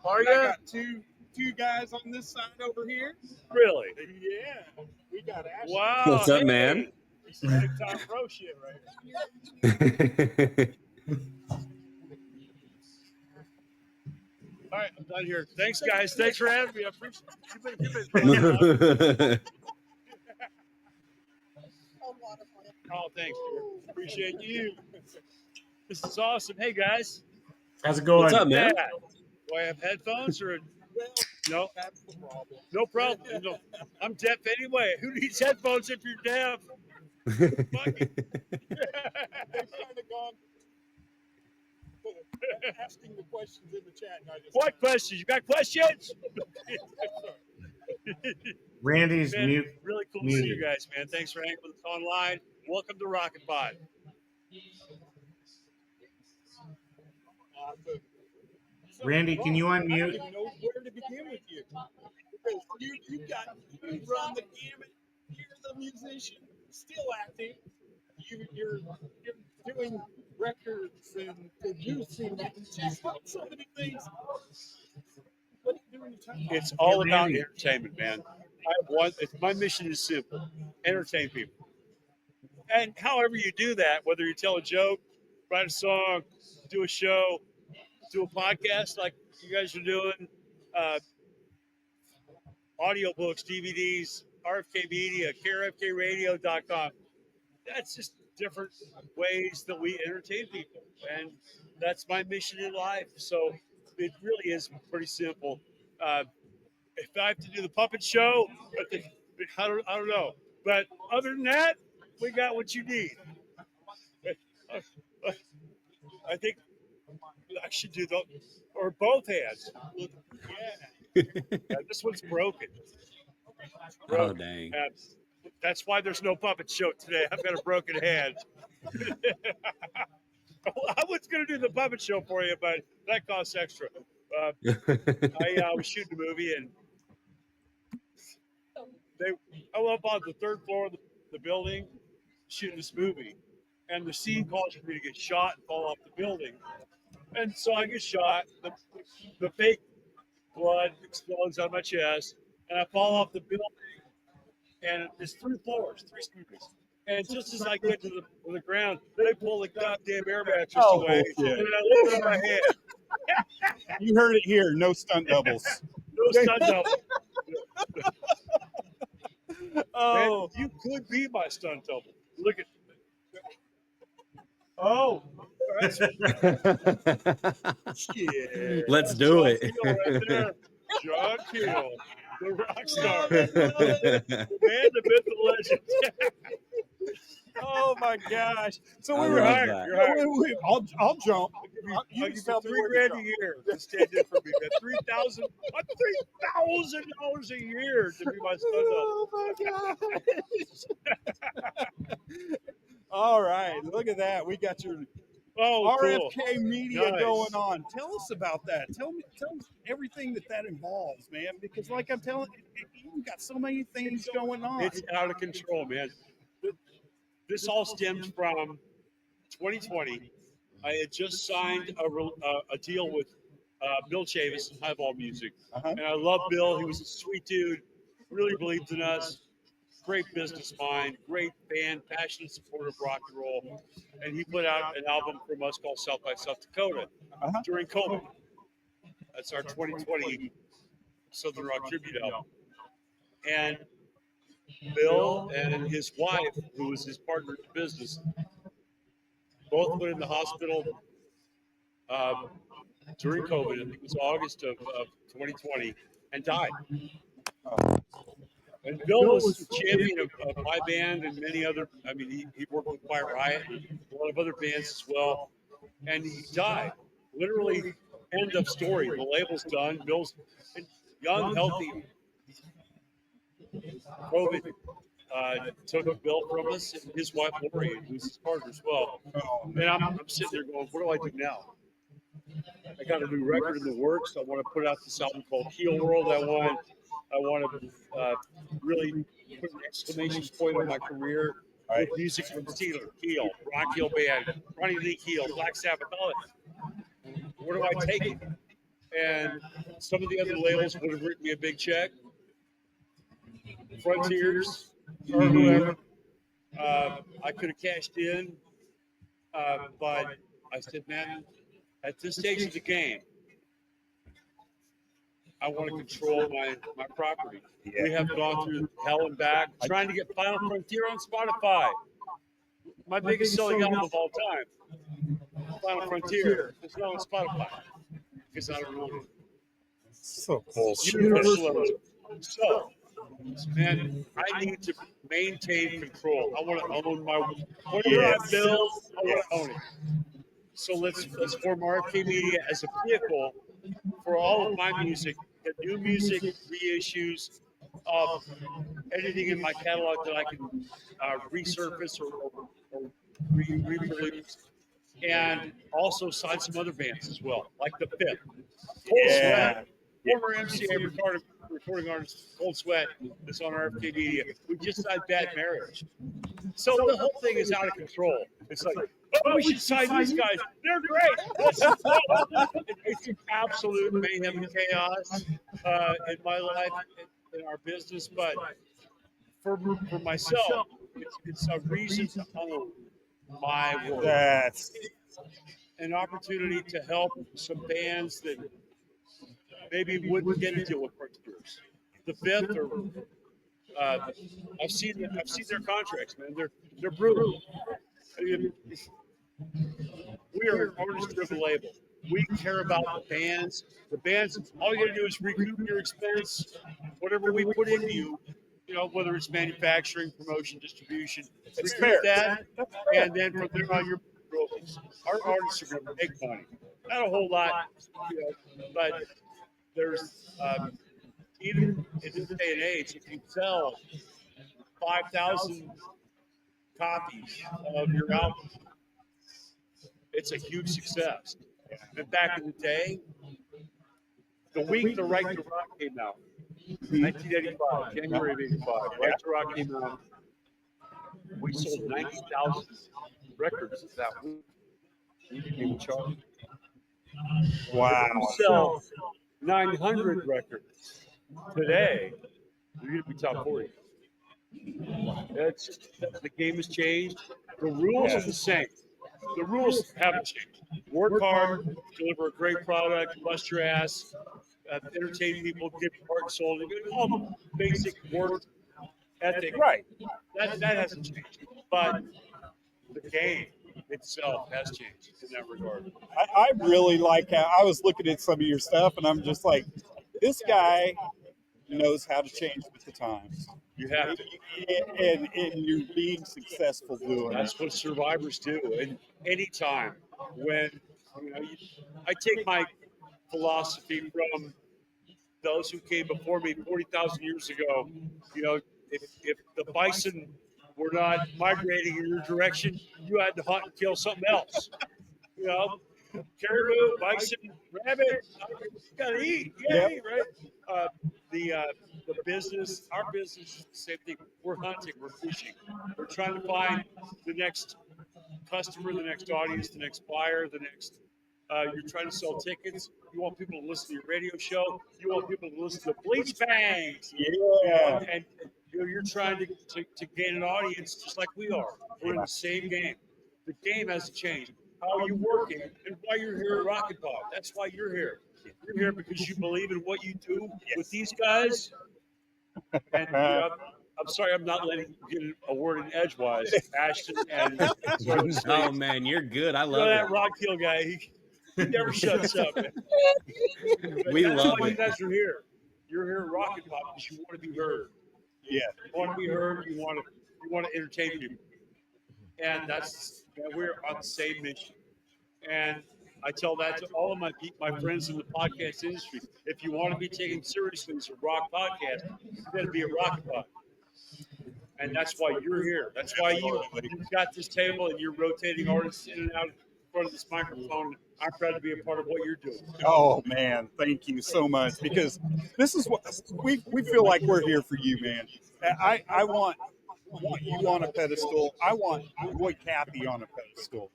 Are I you? got two guys on this side over here. Really? Yeah, we got Ashley. Wow. What's up, hey. man? He's big time pro shit right here. All right, I'm done here. Thanks, guys. Thanks for having me. I appreciate it. You've been fucking awesome. Oh, thanks, dude. Appreciate you. This is awesome. Hey, guys. How's it going? What's up, man? Do I have headphones or no? That's the problem. No problem. No, I'm deaf anyway. Who needs headphones if you're deaf? Fucking. They've kind of gone asking the questions in the chat. And I just What questions? You got questions? Randy's Man, mute. really cool to see you guys, man. Thanks for hanging with us online. Welcome to Rock N Pod. Randy, can you I don't unmute? even know where to begin with you. Because you run the gamut. You're the musician, still acting. You're doing records and producing and just so many things. What are you doing in time? It's all Hey, about Randy. entertainment, man. My mission is simple: entertain people. And however you do that, whether you tell a joke, write a song, do a show, do a podcast like you guys are doing, audiobooks, DVDs, RFK Media, carefkradio.com. That's just different ways that we entertain people. And that's my mission in life. So it really is pretty simple. If I have to do the puppet show, I don't know. But other than that, we got what you need. I think I should do the or both hands. Yeah, this one's broken. Oh, dang. That's why there's no puppet show today. I've got a broken hand. I was going to do the puppet show for you, but that costs extra. I was shooting a movie, and I was up on the third floor of the building shooting this movie, and the scene calls for me to get shot and fall off the building. And so I get shot. The fake blood explodes on my chest, and I fall off the building. And it's 3 floors, 3 stories. And just as I get to the ground, they pull the goddamn air mattress away, bullshit. and I look at my hand. You heard it here. No stunt doubles. No stunt double. Oh, Man, you could be my stunt double. Look at. Oh, that's shit. Let's do John it. Keel right there. John Keel, the rock star, the man, the myth, the legend. oh my gosh! So I we were love hired. that. I'll jump. I'll You give you tell me where $3,000 to a year to stand in for me. $3,000 a year to be my stunt double. Oh my gosh! All right, look at that. We got your RFK Cool. Media Nice. going on. Tell us about that. Tell us everything that involves, man. Because like I'm telling you, you've got so many things going on. It's out of control, man. This all stems from 2020. I had just signed a deal with Bill Chavis and Highball Music. And I love Bill. He was a sweet dude, really believed in us. Great business mind, great fan, passionate supporter of rock and roll. And he put out an album from us called South by South Dakota during COVID. That's our 2020 Southern Rock Tribute album. And Bill and his wife, who was his partner in business, both went in the hospital during COVID. I think it was August of 2020, and died. And Bill was the champion of my band and many other. I mean, he worked with Quiet Riot and a lot of other bands as well. And he died. Literally, end of story. The label's done. Bill's young, healthy. COVID took Bill from us, and his wife Lori, who's his partner as well. And I'm sitting there going, what do I do now? I got a new record in the works. I want to put out this album called Keel World. I want to really put an exclamation point on my career with music from Steeler, Keel, Ron Keel Band, Ronnie Lee Keel, Black Sabbath, all that. Where do I take it? and some of the other labels would have written me a big check. Frontiers or whoever, I could have cashed in, but I said, man, at this stage of the game, I want to control my property. We have gone through hell and back trying to get Final Frontier on Spotify. My biggest selling album of all time, Final Frontier, is not on Spotify because I don't own it. So bullshit. Universal. So, man, I need to maintain control. I want to own my whatever I build. I want to own it. So let's form RFK Media as a vehicle for all of my music, the new music reissues of anything in my catalog that I can resurface or reproduce, and also sign some other bands as well, like the Fifth, Cold Sweat, former MCA recording artist Cold Sweat is on RFK Media. We just signed Bad Marriage. So the whole thing is out of control. It's like, oh, we should sign these guys. They're great. It's absolute mayhem and chaos in my life, in our business. But for myself, it's a reason to own my work. That's An opportunity to help some bands that maybe wouldn't get a deal with Frontiers. The Fifth, or I've seen their contracts, man. They're brutal. I mean, we are an artist-driven label. We care about the bands. The bands, all you got to do is recoup your expense, whatever we put into you, whether it's manufacturing, promotion, distribution. It's Recoup fair. that, and then from there on, your royalties. Our artists are going to make money. Not a whole lot, but there's even in this day and age, if you sell 5,000 copies of your album, it's a huge success. And back in the day, the week The Right to Rock came out, 1985, January of 85, Right to Rock came out, we sold 90,000 records that week. We didn't even charge. wow. If you sell 900 records today, you're going to be top 40. That's just, the game has changed. The rules are the same. The rules haven't changed. Work hard, deliver a great product, bust your ass, entertain people, give your heart and soul. All the basic work ethic. Right. That hasn't changed. But the game itself has changed in that regard. I really like how I was looking at some of your stuff, and I'm just like, this guy knows how to change with the times. You have to. And you're being successful doing it. That's what survivors do. And anytime when I take my philosophy from those who came before me 40,000 years ago. If the bison were not migrating in your direction, you had to hunt and kill something else. Caribou, bison, rabbit, you gotta eat. You gotta eat, right? The business, our business is the same thing. We're hunting, we're fishing. We're trying to find the next customer, the next audience, the next buyer, the next. You're trying to sell tickets. You want people to listen to your radio show. You want people to listen to Bleach Bangs. Yeah. And you're trying to gain an audience just like we are. We're in the same game. The game hasn't changed. How are you working and why you're here at Rock N Pod? That's why you're here. You're here because you believe in what you do with these guys. And I'm sorry, I'm not letting you get a word in edgewise, Ashton. And Oh man, you're good. I love that it. Rock Keel guy. He never shuts up. Man. We That's love why it. you guys are here. You're here at Rock N Pod because you want to be heard. Yeah. You want to be heard. You want to entertain people. And we're on the same mission. And I tell that to all of my friends in the podcast industry. If you want to be taken seriously as a rock podcast, you got to be a Rock N Pod. And that's why you're here. That's why you've got this table and you're rotating artists in and out in front of this microphone. I'm proud to be a part of what you're doing. Oh man, thank you so much, because this is what we feel like we're here for you, man. I want want you on a pedestal. I want Roy Cathy on a pedestal.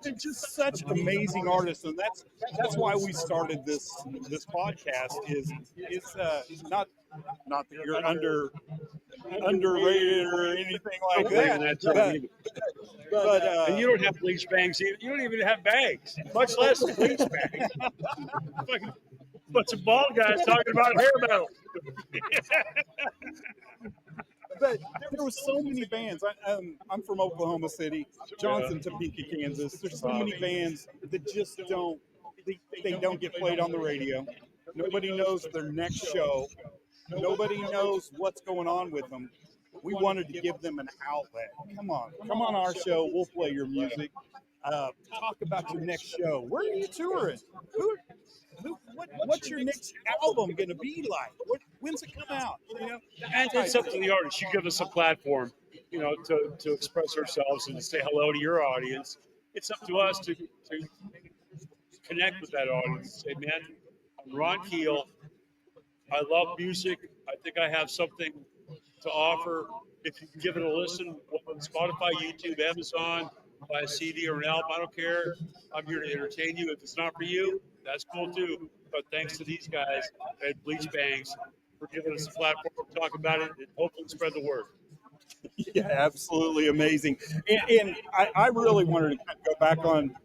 They're just such amazing artists, and that's why we started this podcast. Is not that you're underrated or anything like that, but And you don't have bleach bangs. You don't even have bags, much less bleach bangs. Fucking bunch of bald guys talking about hair metal. but there were so many bands. I'm from Oklahoma City, Johnson, Topeka, Kansas. There's so many bands that just don't they don't get played on the radio. Nobody knows their next show. Nobody knows what's going on with them. We wanted to give them an outlet. Come on our show. We'll play your music. Talk about your next show. Where are you touring? What's your next album going to be like? When's it come out? And it's up to the artist. You give us a platform, to express ourselves and to say hello to your audience. It's up to us to connect with that audience. Say, man, I'm Ron Keel. I love music. I think I have something to offer. If you can give it a listen, on Spotify, YouTube, Amazon, buy a CD or an album, I don't care. I'm here to entertain you. If it's not for you, that's cool too. But thanks to these guys at Bleach Bangs for giving us a platform to talk about it and hopefully spread the word. Yeah, absolutely amazing. And I really wanted to go back on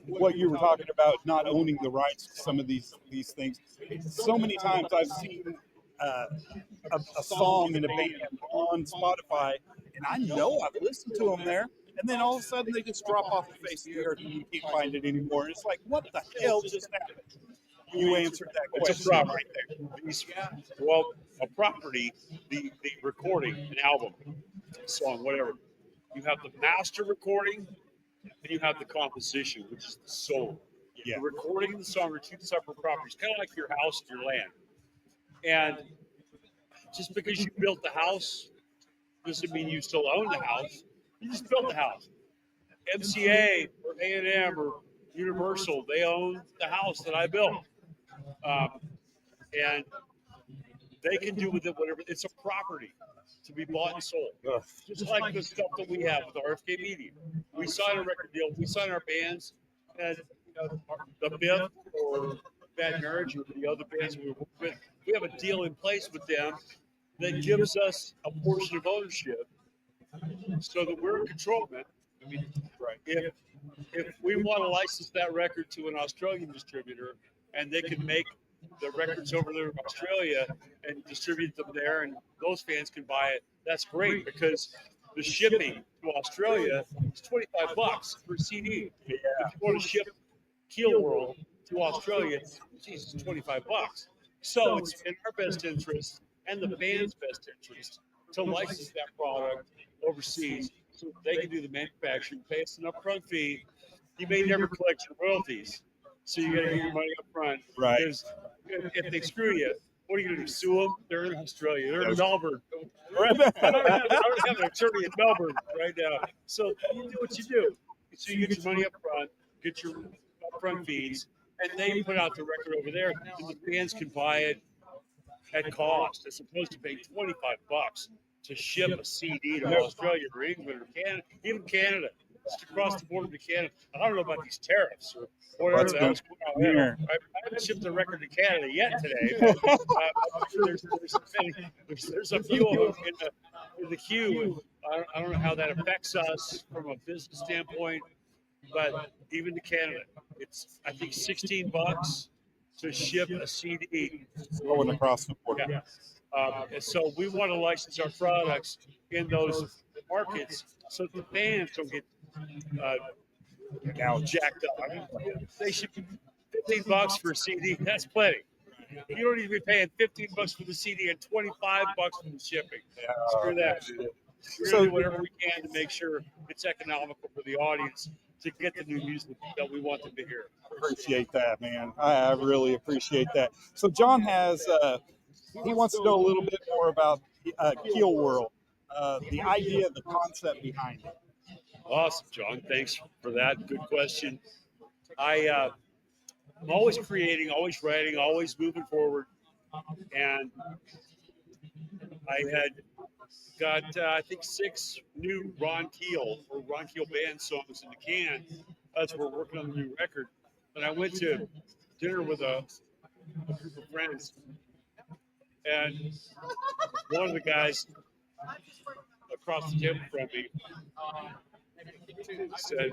what you were talking about, not owning the rights to some of these things. So many times I've seen a song in a band on Spotify, and I know I've listened to them there, and then all of a sudden they just drop off the face of the earth and you can't find it anymore. And it's like, what the hell just happened? You answered that question. It's a property right there. Well, a property, the recording, an album, song, whatever. You have the master recording, and you have the composition, which is the soul. Yeah. The recording and the song are two separate properties, kind of like your house and your land. And just because you built the house doesn't mean you still own the house. You just built the house. MCA or A&M or Universal, they own the house that I built. And they can do with it whatever. It's a property to be bought and sold. Just like the stuff that we have with RFK Media. We sign a record deal. We sign our bands, and the Biff or Bad Marriage or the other bands we work with, we have a deal in place with them that gives us a portion of ownership so that we're in control of it. I mean, if we want to license that record to an Australian distributor and they can make the records over there in Australia and distribute them there and those fans can buy it, that's great because the shipping to Australia is $25 per CD. If you want to ship Keel World to Australia, it's $25. So it's in our best interest and the band's best interest to license that product overseas so they can do the manufacturing, pay us an upfront fee. You may never collect your royalties, so you got to get your money up front. Right. Because if they screw you, what are you going to do? Sue them? They're in Australia. They're in Melbourne. I don't have an attorney in Melbourne right now. So you do what you do. So you get your money up front, get your upfront fees, and they put out the record over there, and the fans can buy it at cost as opposed to paying $25 to ship a CD to Australia or England or Canada, even Canada. Just across the border to Canada. I don't know about these tariffs or whatever the hell's going on there. I haven't shipped a record to Canada yet today. But, I'm sure there's a few of them in the queue. I don't know how that affects us from a business standpoint, but even to Canada, it's I think $16 to ship a CD going across the border. Yeah. So we want to license our products in those markets so the fans don't get jacked up. I mean, they should $15 for a CD. That's plenty. You don't need to be paying $15 for the CD and $25 for the shipping. Screw that. We're going to do whatever we can to make sure it's economical for the audience to get the new music that we want them to hear. Appreciate that, man. I really appreciate that. So John has, he wants to know a little bit more about Keel World, the idea, the concept behind it. Awesome, John. Thanks for that. Good question. I'm always creating, always writing, always moving forward. And I had Got I think 6 new Ron Keel or Ron Keel band songs in the can as we're working on the new record. And I went to dinner with a group of friends, and one of the guys across the table from me said,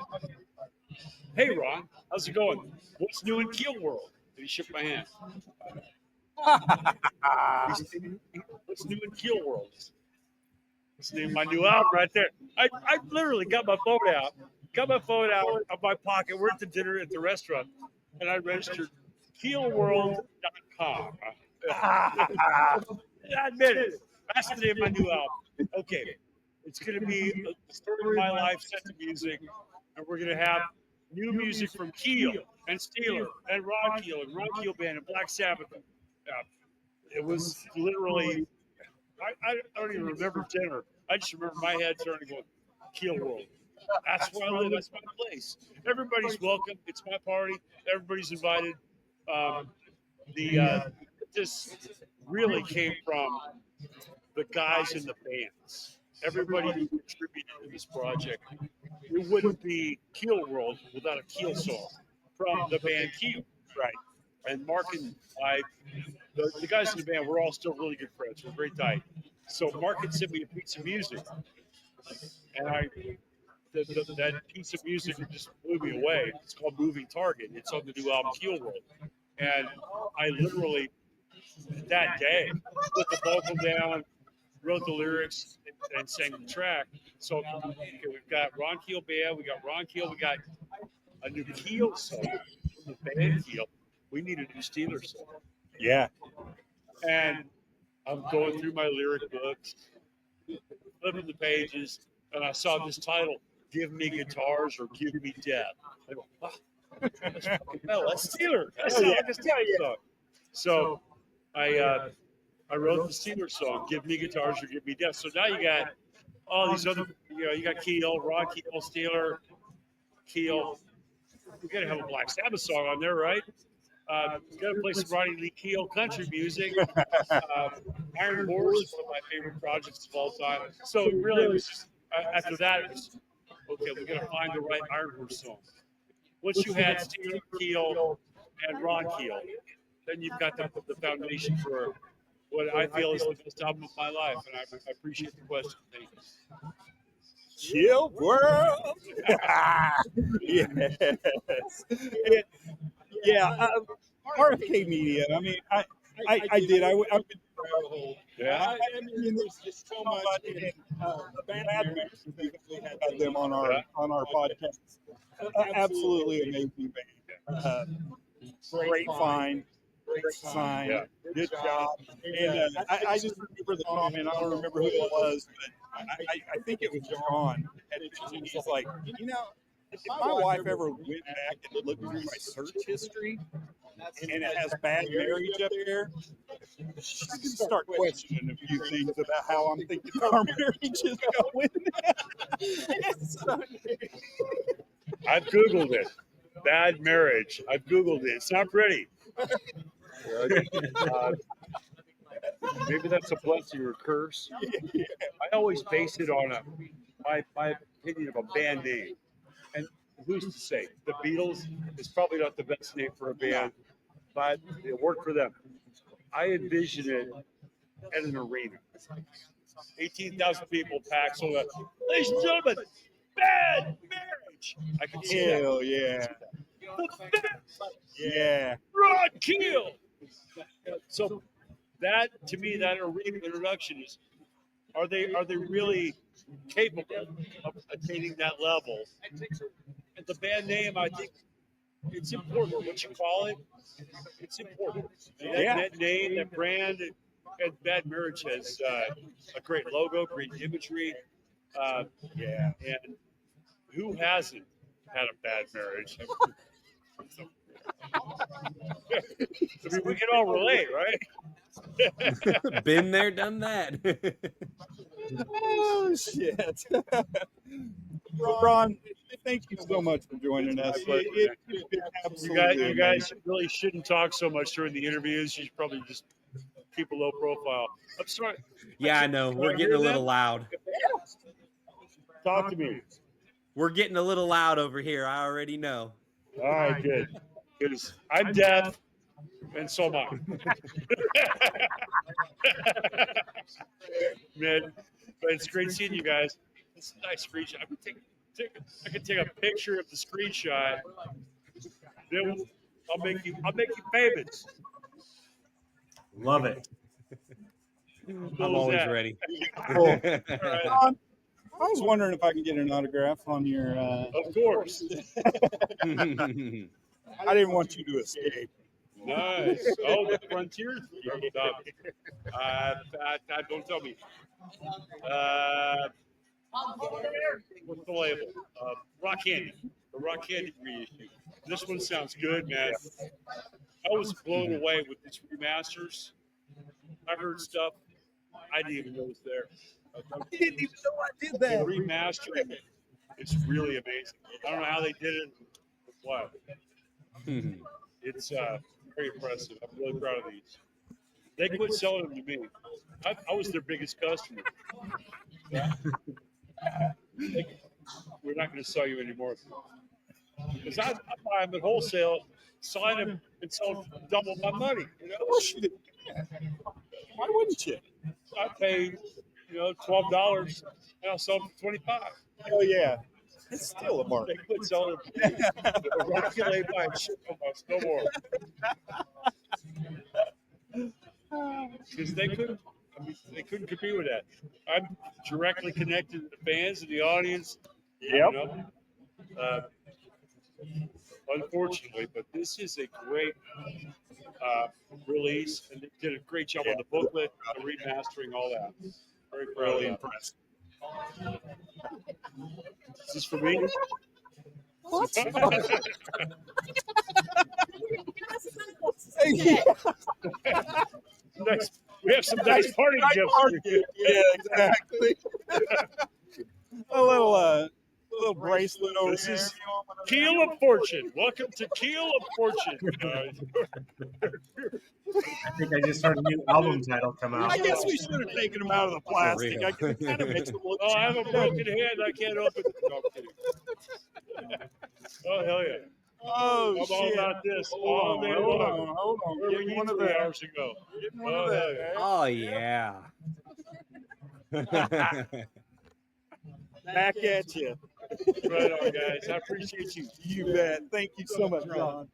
"Hey Ron, how's it going? What's new in Keel World?" And he shook my hand. He said, "What's new in Keel World?" It's the name of my new album right there. I literally got my phone out of my pocket. We're at the dinner at the restaurant, and I registered keelworld.com. I admit it. That's the name of my new album. Okay. It's going to be the story of my life set to music, and we're going to have new music from Keel and Steeler and Ron Keel and Ron Keel Band and Black Sabbath. It was literally, I don't even remember dinner. I just remember my head turning going, Keel World. That's where I live. That's my place. Everybody's welcome. It's my party. Everybody's invited. This really came from the guys in the bands. Everybody who contributed to this project. It wouldn't be Keel World without a Keel song from the band Keel. Right. And Mark and I, the guys in the band, we're all still really good friends. We're very tight. So Mark had sent me a piece of music, and that piece of music just blew me away. It's called Moving Target. It's on the new album Keel World. And I literally, that day, put the vocal down, wrote the lyrics, and sang the track. So okay, we've got Ron Keel Band, we got Ron Keel, we got a new Keel song from the band Keel. We need a new Steelers song. Yeah. And I'm going through my lyric books, flipping the pages, and I saw this title, Give Me Guitars or Give Me Death. I go, wow, that's fucking metal. That's Steeler. That sounds like a Steeler song. So I wrote the Steeler song, Give Me Guitars or Give Me Death. So now you got all these other, you got Keel, Ron Keel, Steeler, Keel. We got to have a Black Sabbath song on there, right? Got to play some Ronnie Lee Keel country music. Iron Horse is one of my favorite projects of all time. So really, it was just, after that, it was, okay, we got to find the right Iron Horse song. Once you had Steeler, Keel, and Ron Keel, then you've got the foundation for what I feel is the best album of my life, and I appreciate the question. Thank you. Keel World. Yes. Yeah. RFK Media. I mean, I did. I've been Yeah. I mean, there's just so much. And, bad news. We had them on our podcast. Absolutely amazing band. Great find. Great sign. Yeah. Good job. And I just remember the comment. I don't remember who it was, but I think it was John. And he's like, you know, if my wife ever went back and looked through my search history and it has bad marriage up there, she's going to start questioning a few things about how I'm thinking our marriage is going. I've Googled it. Bad marriage. I've Googled it. It's not pretty. Maybe that's a blessing or a curse. I always base it on my opinion of a band name. And who's to say? The Beatles is probably not the best name for a band, but it worked for them. I envision it at an arena. 18,000 people packed. So, ladies and gentlemen, Bad Marriage. I can see that. Hell yeah. Yeah. Ron Keel. So that, to me, that arena introduction is, are they really capable of attaining that level? And the band name, I think it's important what you call it. It's important. That name, that brand, and Bad Marriage has a great logo, great imagery. Yeah. And who hasn't had a bad marriage? I mean, we can all relate, right? Been there, done that. Oh, shit. Ron, thank you so much for joining us. It's been absolutely You guys really shouldn't talk so much during the interviews. You should probably just keep a low profile. I'm sorry. Yeah, I know. We're Can I getting a hear little them? loud. Talk to me. We're getting a little loud over here. I already know. All right, good. Because I'm deaf, and so am I. Man, but it's great seeing you guys. It's a nice screenshot. I can take a picture of the screenshot. Then I'll make you famous. Love it. I'm always ready. Cool. All right. John, I was wondering if I can get an autograph on your. Of course. I didn't want you to escape. Nice. Oh, the frontier. Don't tell me. What's the label? Rock Candy. The Rock Candy reissue. This one sounds good, man. I was blown away with these remasters. I heard stuff I didn't even know was there. I didn't even know I did The that. remastering, it's really amazing. I don't know how they did it, but what? It's very impressive. I'm really proud of these. They quit selling them to me. I was their biggest customer. We're not going to sell you anymore. Because I buy them at wholesale, sign them, and sell them for double my money. You know? Of course you did. Why wouldn't you? I pay, $12, and I'll sell them for $25. Oh yeah, it's still a They market. quit selling them. Regulate my shit almost no more. Because they couldn't compete with that. I'm directly connected to the fans and the audience. Yep. Unfortunately, but this is a great release, and they did a great job on the booklet, the remastering, all that. Very proud Really of that. impressed. Is this for me? What? Nice. We have some nice party gifts. Yeah, exactly. a little bracelet over This there. is Keel of Fortune. Welcome to Keel of Fortune. I think I just heard a new album title come out. I guess we should have taken them out of the plastic. real. I can kind of makes them look. Oh, I have a broken hand. I can't open it. No, I'm kidding. Oh, hell yeah. Oh I'm all shit! about this Hold all on, day hold long. on, hold on. Where were Get you one of 3 that. hours ago? Get one Oh, of hell that. yeah. Oh yeah. Back at you. Right on, guys. I appreciate you. You bet. Thank you so much, John.